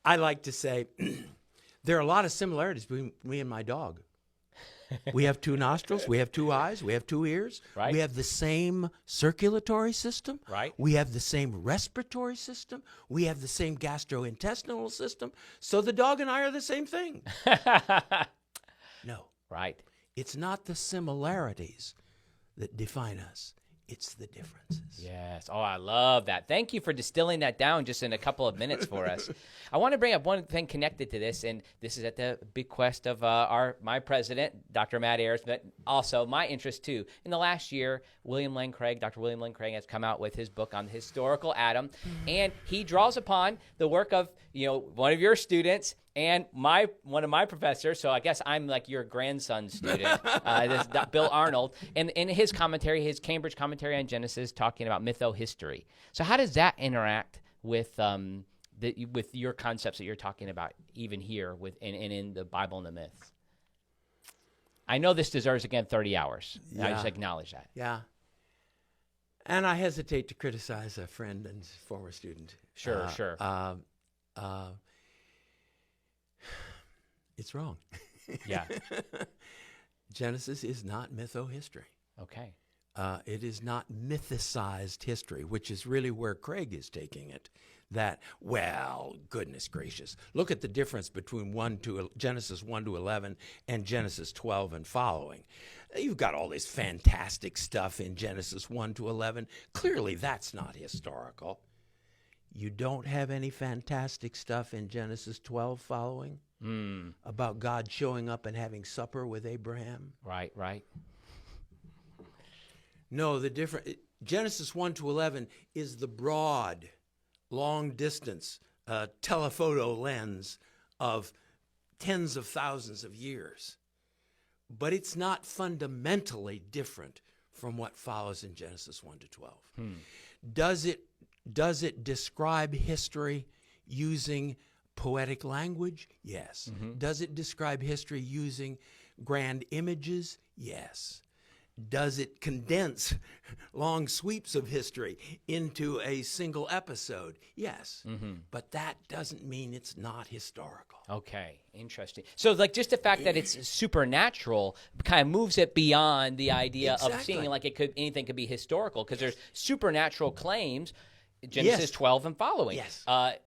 I like to say there are a lot of similarities between me and my dog. We have two nostrils, we have two eyes, we have two ears. Right. We have the same circulatory system. Right. We have the same respiratory system. We have the same gastrointestinal system. So the dog and I are the same thing. No. Right. It's not the similarities that define us. It's the differences. Yes. Oh, I love that. Thank you for distilling that down just in a couple of minutes for us. I want to bring up one thing connected to this, and this is at the bequest of my president, Dr. Matt Ayers, but also my interest too. In the last year, Dr. William Lane Craig has come out with his book on the historical Adam, and he draws upon the work of one of your students and one of my professors. So I guess I'm like your grandson's student, Bill Arnold, and in his commentary, his Cambridge commentary on Genesis, talking about mytho-history. So how does that interact with with your concepts that you're talking about, even here in the Bible and the myths? I know this deserves, again, 30 hours. Yeah. I just acknowledge that. Yeah. And I hesitate to criticize a friend and former student. Sure. It's wrong. Yeah. Genesis is not mytho-history. Okay. It is not mythicized history, which is really where Craig is taking it. That, well, goodness gracious, look at the difference between Genesis 1 to 11 and Genesis 12 and following. You've got all this fantastic stuff in Genesis 1 to 11. Clearly, that's not historical. You don't have any fantastic stuff in Genesis 12 following about God showing up and having supper with Abraham. Right. No, Genesis 1 to 11 is the broad, long-distance telephoto lens of tens of thousands of years. But it's not fundamentally different from what follows in Genesis 1 to 12. Does it describe history using poetic language? Yes. Does it describe history using grand images? Yes. Does it condense long sweeps of history into a single episode? Yes. But that doesn't mean it's not historical. Okay, interesting. So, just the fact that it's supernatural kind of moves it beyond the idea of seeing like anything could be historical, because there's supernatural claims, Genesis 12 and following. Yes.